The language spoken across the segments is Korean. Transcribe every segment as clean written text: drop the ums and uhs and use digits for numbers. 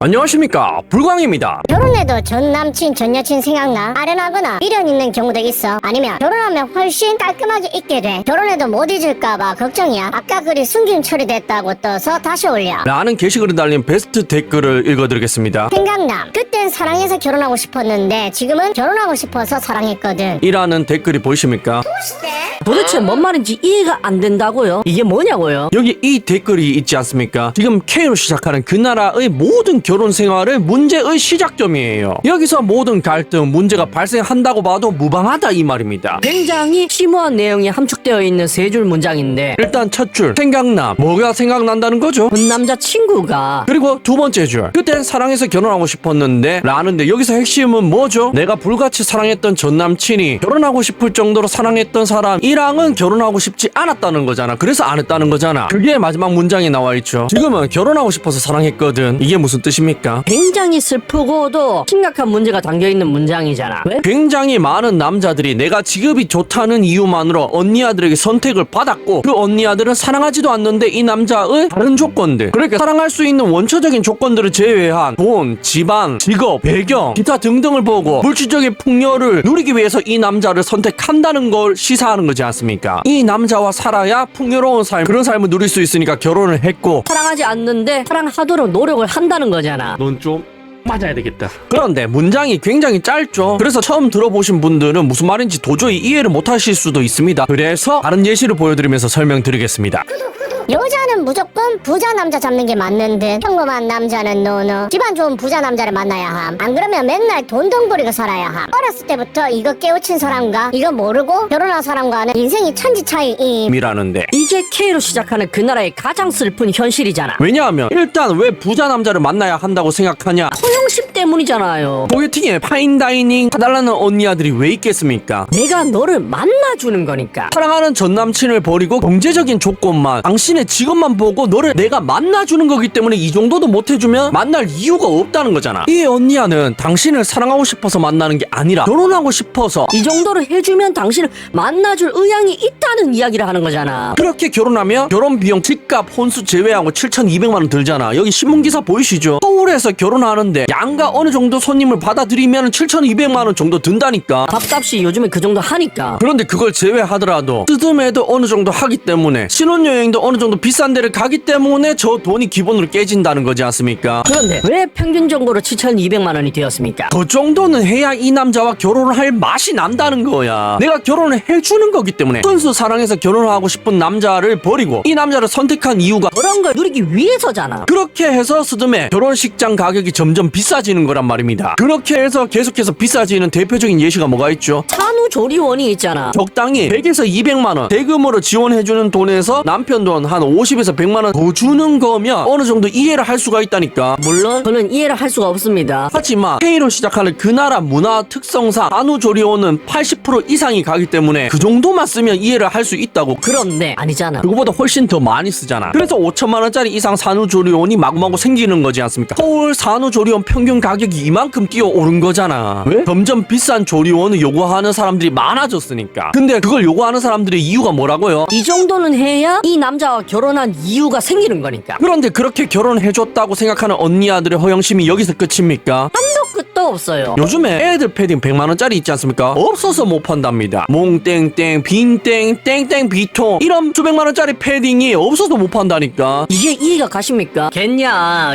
안녕하십니까, 불광입니다. 결혼해도 전 남친 전 여친 생각나? 아련하거나 미련 있는 경우도 있어. 아니면 결혼하면 훨씬 깔끔하게 잊게 돼. 결혼해도 못 잊을까봐 걱정이야. 아까 글이 숨김 처리됐다고 떠서 다시 올려. 라는 게시글에 달린 베스트 댓글을 읽어드리겠습니다. 생각남. 그땐 사랑해서 결혼하고 싶었는데 지금은 결혼하고 싶어서 사랑했거든. 이라는 댓글이 보이십니까? 도대체 뭔 말인지 이해가 안 된다고요? 이게 뭐냐고요? 여기 이 댓글이 있지 않습니까? 지금 K로 시작하는 그 나라의 모든 결혼 생활의 문제의 시작점이에요. 여기서 모든 갈등, 문제가 발생한다고 봐도 무방하다 이 말입니다. 굉장히 심오한 내용이 함축되어 있는 세 줄 문장인데 일단 첫 줄, 생각남. 뭐가 생각난다는 거죠? 본 남자친구가 그리고 두 번째 줄, 그땐 사랑해서 결혼하고 싶었는데 라는데 여기서 핵심은 뭐죠? 내가 불같이 사랑했던 전 남친이 결혼하고 싶을 정도로 사랑했던 사람이랑은 결혼하고 싶지 않았다는 거잖아. 그래서 안 했다는 거잖아. 그게 마지막 문장에 나와 있죠. 지금은 결혼하고 싶어서 사랑했거든. 이게 무슨 뜻입니까? 굉장히 슬프고도 심각한 문제가 담겨있는 문장이잖아. 왜? 굉장히 많은 남자들이 내가 직업이 좋다는 이유만으로 언니 아들에게 선택을 받았고 그 언니 아들은 사랑하지도 않는데 이 남자의 다른 조건들, 그러니까 사랑할 수 있는 원초적인 조건들을 제외한 돈, 집안, 직업, 배경, 기타 등등을 보고 물질적인 풍요를 누리기 위해서 이 남자를 선택한다는 걸 시사하는 거지 않습니까? 이 남자와 살아야 풍요로운 삶, 그런 삶을 누릴 수 있으니까 결혼을 했고, 사랑하지 않는데 사랑하도록 노력을 한다는 거잖아. 넌 좀 맞아야 되겠다. 그런데 문장이 굉장히 짧죠. 그래서 처음 들어보신 분들은 무슨 말인지 도저히 이해를 못하실 수도 있습니다. 그래서 다른 예시를 보여드리면서 설명드리겠습니다. 여자는 무조건 부자 남자 잡는 게 맞는 듯. 평범한 남자는 노노. 집안 좋은 부자 남자를 만나야 함. 안 그러면 맨날 돈덩 부리고 살아야 함. 어렸을 때부터 이거 깨우친 사람과 이거 모르고 결혼한 사람과는 인생이 천지 차이임. 이라는데 이게 K로 시작하는 그 나라의 가장 슬픈 현실이잖아. 왜냐하면 일단 왜 부자 남자를 만나야 한다고 생각하냐? 허영심 때문이잖아요. 소개팅에 파인다이닝 사달라는 언니 아들이 왜 있겠습니까? 내가 너를 만나주는 거니까. 사랑하는 전 남친을 버리고 경제적인 조건만, 당신의 직업만 보고 너를 내가 만나주는 거기 때문에 이 정도도 못해주면 만날 이유가 없다는 거잖아. 이 언니야는 당신을 사랑하고 싶어서 만나는 게 아니라 결혼하고 싶어서 이 정도로 해주면 당신을 만나줄 의향이 있다는 이야기를 하는 거잖아. 그렇게 결혼하면 결혼 비용, 집값, 혼수 제외하고 7,200만 원 들잖아. 여기 신문기사 보이시죠? 서울에서 결혼하는데 양가 어느 정도 손님을 받아들이면 7,200만 원 정도 든다니까. 밥값이 요즘에 그 정도 하니까. 그런데 그걸 제외하더라도 뜯음에도 어느 정도 하기 때문에, 신혼여행도 어느 정도 비싼 데를 가기 때문에 저 돈이 기본으로 깨진다는 거지 않습니까? 그런데 왜 평균적으로 7,200만 원이 되었습니까? 그 정도는 해야 이 남자와 결혼을 할 맛이 난다는 거야. 내가 결혼을 해주는 거기 때문에. 순수 사랑해서 결혼하고 싶은 남자를 버리고 이 남자를 선택한 이유가 그런 걸 누리기 위해서잖아. 그렇게 해서 스드메 결혼식장 가격이 점점 비싸지는 거란 말입니다. 그렇게 해서 계속해서 비싸지는 대표적인 예시가 뭐가 있죠? 산후조리원이 있잖아. 적당히 100에서 200만 원 대금으로 지원해주는 돈에서 남편 돈 한 50에서 100만 원 더 주는 거면 어느 정도 이해를 할 수가 있다니까. 물론 저는 이해를 할 수가 없습니다. 하지만 K로 시작하는 그 나라 문화 특성상 산후조리원은 80% 이상이 가기 때문에 그 정도만 쓰면 이해를 할 수 있다고. 그런데 아니잖아. 그거보다 훨씬 더 많이 쓰잖아. 그래서 5천만 원짜리 이상 산후조리원이 마구마구 생기는 거지 않습니까? 서울 산후조리원 평균 가격이 이만큼 뛰어오른 거잖아. 왜? 점점 비싼 조리원을 요구하는 사람들이 많아졌으니까. 근데 그걸 요구하는 사람들의 이유가 뭐라고요? 이 정도는 해야 이 남자와 결혼한 이유가 생기는 거니까. 그런데 그렇게 결혼해줬다고 생각하는 언니 아들의 허영심이 여기서 끝입니까? 한도 끝도 없어요. 요즘에 애들 패딩 100만 원짜리 있지 않습니까? 없어서 못 판답니다. 몽땡땡, 빈땡, 땡땡 비통 이런 수백만 원짜리 패딩이 없어서 못 판다니까. 이게 이해가 가십니까?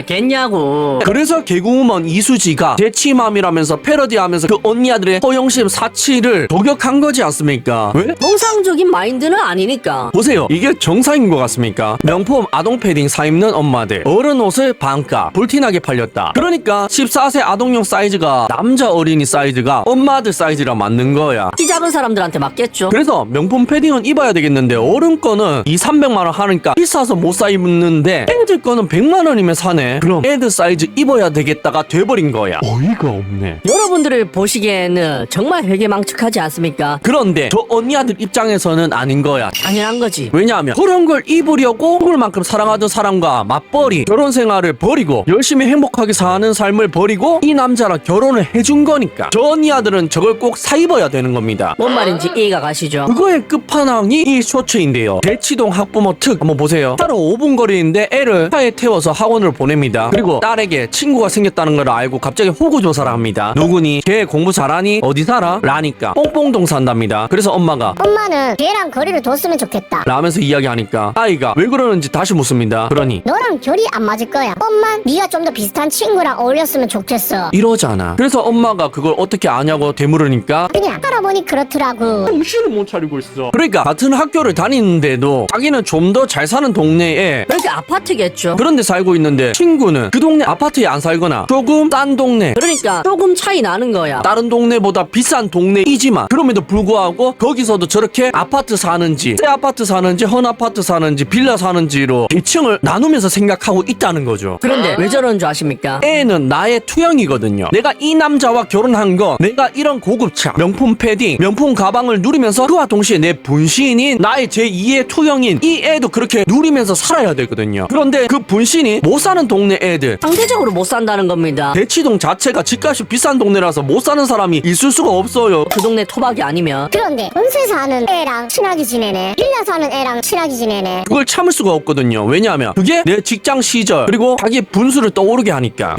겠냐고. 그래서 개그우먼 이수지가 제치맘이라면서 패러디하면서 그 언니 아들의 허영심 사치를 저격한 거지 않습니까? 왜? 정상적인 마인드는 아니니까. 보세요. 이게 정상인 것 같습니까? 명품 아동 패딩 사입는 엄마들, 어른 옷을 반가 불티나게 팔렸다. 그러니까 14세 아동용 사이즈가 남자 어린이 사이즈가 엄마들 사이즈랑 맞는 거야. 키 작은 사람들한테 맞겠죠. 그래서 명품 패딩은 입어야 되겠는데 어른 거는 200~300만 원 하니까 비싸서 못 사 입는데 애들 거는 100만 원이면 사네. 그럼 애들 사이즈 입어야 되겠다가 돼버린 거야. 어이가 없네. 여러분 여러분들이 보시기에는 정말 회개망측하지 않습니까? 그런데 저 언니 아들 입장에서는 아닌 거야. 당연한 거지. 왜냐하면 그런 걸 입으려고 죽을 만큼 사랑하던 사람과 맞벌이 결혼 생활을 버리고 열심히 행복하게 사는 삶을 버리고 이 남자랑 결혼을 해준 거니까 저 언니 아들은 저걸 꼭 사입어야 되는 겁니다. 뭔 말인지 이해가 가시죠? 그거의 끝판왕이 이 쇼츠인데요. 대치동 학부모 특 한번 보세요. 하루 5분 거리인데 애를 차에 태워서 학원을 보냅니다. 그리고 딸에게 친구가 생겼다는 걸 알고 갑자기 호구조사를 합니다. 누구니? 걔 공부 잘하니? 어디 살아? 라니까 뽕뽕동 산답니다. 그래서 엄마가 엄마는 걔랑 거리를 뒀으면 좋겠다. 라면서 이야기하니까 아이가 왜 그러는지 다시 묻습니다. 그러니 너랑 결이 안 맞을 거야. 엄만 네가 좀 더 비슷한 친구랑 어울렸으면 좋겠어. 이러잖아. 그래서 엄마가 그걸 어떻게 아냐고 되물으니까 그냥 알아보니 그렇더라고. 정신을 못 차리고 있어. 그러니까 같은 학교를 다니는데도 자기는 좀 더 잘 사는 동네에 그렇게 아파트겠죠. 그런 데 살고 있는데 친구는 그 동네 아파트에 안 살거나 조금 싼 동네 그러니까 조금 차이 나는 거야. 다른 동네보다 비싼 동네이지만 그럼에도 불구하고 거기서도 저렇게 아파트 사는지 새 아파트 사는지 헌 아파트 사는지 빌라 사는지로 계층을 나누면서 생각하고 있다는 거죠. 그런데 왜 저러는 줄 아십니까? 애는 나의 투영이거든요. 내가 이 남자와 결혼한 거 내가 이런 고급차 명품 패딩 명품 가방을 누리면서 그와 동시에 내 분신인 나의 제2의 투영인 이 애도 그렇게 누리면서 살아야 되거든요. 그런데 그 분신이 못 사는 동네 애들 상대적으로 못 산다는 겁니다. 대치동 자체가 집값이 비싼 동네라서 못 사는 사람이 있을 수가 없어요. 그 동네 토박이 아니면. 그런데 전세 사는 애랑 친하게 지내네. 빌라 사는 애랑 친하게 지내네. 그걸 참을 수가 없거든요. 왜냐하면 그게 내 직장 시절 그리고 자기의 분수를 떠오르게 하니까.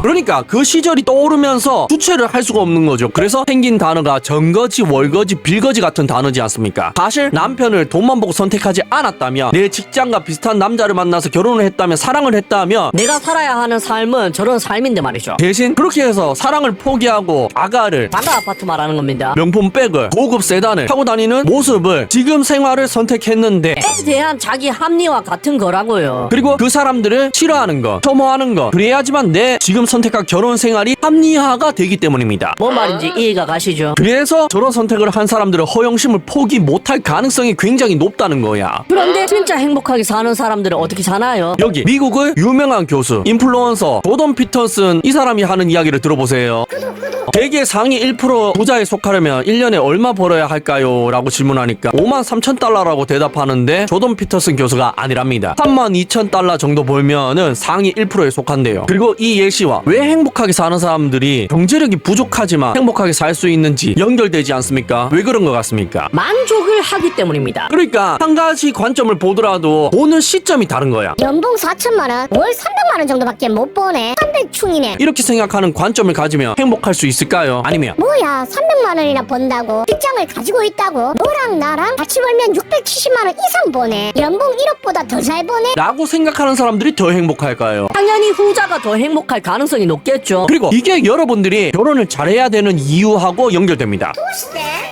그러니까 그 시절이 떠오르면서 주체를 할 수가 없는 거죠. 그래서 생긴 단어가 정거지, 월거지, 빌거지 같은 단어지 않습니까? 사실 남편을 돈만 보고 선택하지 않았다면 내 직장과 비슷한 남자를 만나서 결혼을 했다면 사랑을 했다면 내가 살아야 하는 삶은 저런 삶인데 말이죠. 대신 그렇게 해서 사랑을 포기하고 아가를 바가 아파트 말하는 겁니다. 명품 백을 고급 세단을 타고 다니는 모습을 지금 생활을 선택했는데 에 대한 자기 합리와 같은 거라고요. 그리고 그 사람들을 싫어하는 것, 혐오하는 것 그래야지만 내 지금 선택한 결혼 생활이 합리화가 되기 때문입니다. 뭔 말인지 이해가 가시죠? 그래서 저런 선택을 한 사람들은 허영심을 포기 못할 가능성이 굉장히 높다는 거야. 그런데 진짜 행복하게 사는 사람들은 어떻게 사나요? 여기 미국의 유명한 교수, 인플루언서 조던 피터슨 이 사람이 하는 이야기를 들어보세요. 대개 상위 1% 부자에 속하려면 1년에 얼마 벌어야 할까요? 라고 질문하니까 53,000달러라고 대답하는데 조던 피터슨 교수가 아니랍니다. 32,000달러 정도 벌면은 상위 1%에 속한대요. 그리고 이 예시와 왜 행복하게 사는 사람들이 경제력이 부족하지만 행복하게 살 수 있는지 연결되지 않습니까? 왜 그런 것 같습니까? 만족을 하기 때문입니다. 그러니까 한 가지 관점을 보더라도 보는 시점이 다른 거야. 연봉 4천만 원, 월 300만 원 정도밖에 못 버네. 300충이네. 이렇게 생각하는 관점을 가지면 행복할 수 있을까요? 아니면 뭐야, 300만 원이나 번다고? 직장을 가지고 있다고? 너랑 나랑 같이 벌면 670만 원 이상 버네. 연봉 1억보다 더 잘 버네. 라고 생각하는 사람들이 더 행복할까요? 당연히 후자가 더 행복할 가능성이 높겠죠. 그리고 이게 여러분들이 결혼을 잘해야 되는 이유하고 연결됩니다.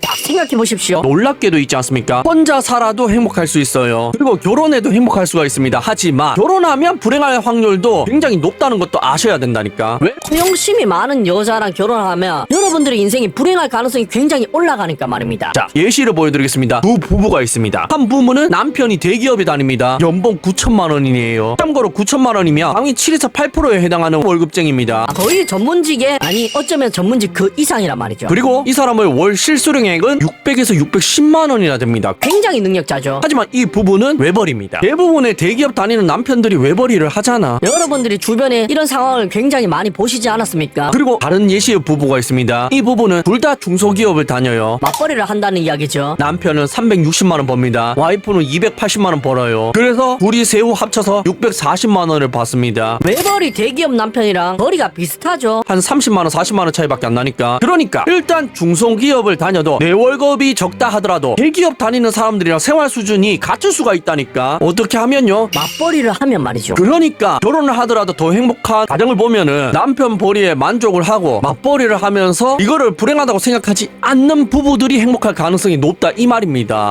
딱 생각해 보십시오. 놀랍게도 있지 않습니까? 혼자 살아도 행복할 수 있어요. 그리고 결혼해도 행복할 수가 있습니다. 하지만 결혼하면 불행할 확률도 굉장히 높다는 것도 아셔야 된다니까. 왜? 허영심이 많은 여자랑 결혼하면 여러분들의 인생이 불행할 가능성이 굉장히 올라가니까 말입니다. 자, 예시를 보여드리겠습니다. 두 부부가 있습니다. 한 부부는 남편이 대기업에 다닙니다. 연봉 9천만 원이에요. 참고로 9천만 원이면 상위 7에서 8%에 해당하는 월급쟁입니다. 거의 전문직에 아니 어쩌면 전문직 그 이상이란 말이죠. 그리고 이 사람의 월 실수령액은 600에서 610만 원이나 됩니다. 굉장히 능력자죠. 하지만 이 부부는 외벌이입니다. 대부분의 대기업 다니는 남편들이 외벌이를 하잖아. 여러분들이 주변에 이런 상황을 굉장히 많이 보시지 않았습니까? 그리고 다른 예시의 부부가 있습니다. 이 부부는 둘 다 중소기업을 다녀요. 맞벌이를 한다는 이야기죠. 남편은 360만 원 법니다. 와이프는 280만 원 벌어요. 그래서 둘이 세후 합쳐서 640만 원을 받습니다. 외벌이 대기업 남편이랑 벌이가 비슷하죠. 한 30만 원, 40만 원 차이밖에 안 나니까. 그러니까 일단 중소기업을 다녀도 내 월급이 적다 하더라도 대기업 다니는 사람들이랑 생활 수준이 같을 수가 있다니까. 어떻게 하면요? 맞벌이를 하면 말이죠. 그러니까 결혼을 하더라도 더 행복한 가정을 보면은 남편 벌이에 만족을 하고 맞벌이를 하면서 이거를 불행하다고 생각하지 않는 부부들이 행복할 가능성이 높다 이 말입니다.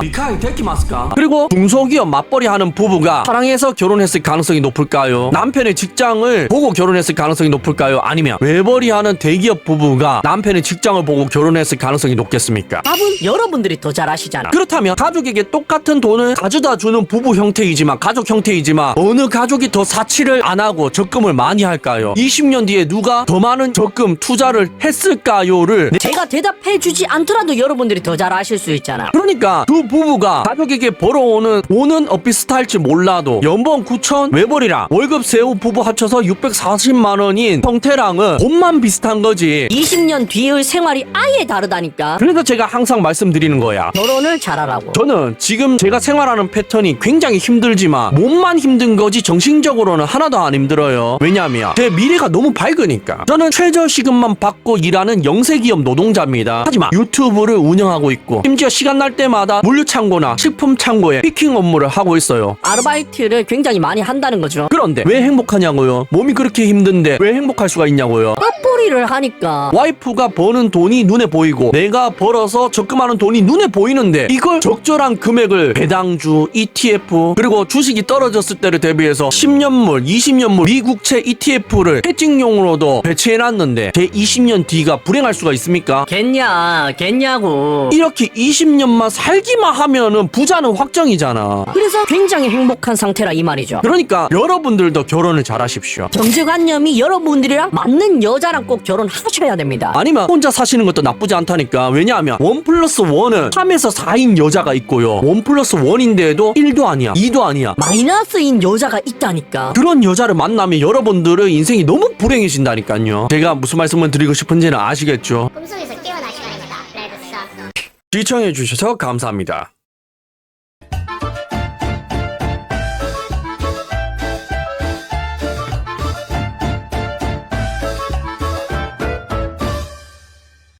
그리고 중소기업 맞벌이 하는 부부가 사랑해서 결혼했을 가능성이 높을까요? 남편의 직장을 보고 결혼했을 가능성이 높을까요? 아니면 외벌이 하는 대기업 부부가 남편의 직장을 보고 결혼했을 가능성이 높겠습니까? 답은 여러분들이 더 잘 아시잖아. 그렇다면 가족에게 똑같은 돈을 가져다 주는 부부 형태이지만 가족 형태이지만 어느 가족이 더 사치를 안 하고 적금을 많이 할까요? 20년 뒤에 누가 더 많은 적금 투자를 했을까요를 제가 대답해주지 않더라도 여러분들이 더 잘 아실 수 있잖아. 그러니까 두 부부가 가족에게 벌어오는 돈은 비슷할지 몰라도 연봉 9천 외벌이랑 월급 세후 부부 합쳐서 640만 원인 형태랑은 돈만 비슷한 거지. 20년 뒤의 생활이 아예 다르다니까. 그래서 제가 항상 말씀드리는 거야. 결혼을 잘하라고. 저는 지금 제가 생활하는 패턴이 굉장히 힘들지만 몸만 힘든 거지 정신적으로는 하나도 안 힘들어요. 왜냐하면 제 미래가 너무 밝으니까. 저는 최저시급만 받고 일하는 영세기업 노동자입니다. 하지만 유튜브를 운영하고 있고 심지어 시간 날 때마다 물류창고나 식품창고에 피킹 업무를 하고 있어요. 아르바이트를 굉장히 많이 한다는 거죠. 그런데 왜 행복하냐고요? 몸이 그렇게 힘든데 왜 행복할 수가 있냐고요? 뽀뽀리를 하니까. 와이프가 버는 돈이 눈에 보이고 내가 벌어서 적금하는 돈이 눈에 보이는데 이걸 적절한 금액을 배당주, ETF 그리고 주식이 떨어졌을 때를 대비해서 10년물, 20년물 미국채 ETF를 해칭용으로도 배치해놨는데 제 20년 뒤가 불행할 수가 있습니까? 겠냐고. 이렇게 20년만 살기만 하면은 부자는 확정이잖아. 그래서 굉장히 행복한 상태라 이 말이죠. 그러니까 여러분들도 결혼을 잘하십시오. 정제관념이 여러분들이랑 맞는 여자랑 꼭 결혼하셔야 됩니다. 아니면 혼자 사시는 것도 나쁘지 않다니까. 왜냐하면 1+1은 3에서 4인 여자가 있고요 1+1인데도 1도 아니야 2도 아니야. 마이너스인 여자가 있다니까. 그런 여자를 만나면 여러분들의 인생이 너무 불행해진다니까요. 제가 무슨 말씀을 드리고 싶은지는 아시겠죠? 꿈속에서 깨어날 시간입니다. 레드 선. 시청해주셔서 감사합니다.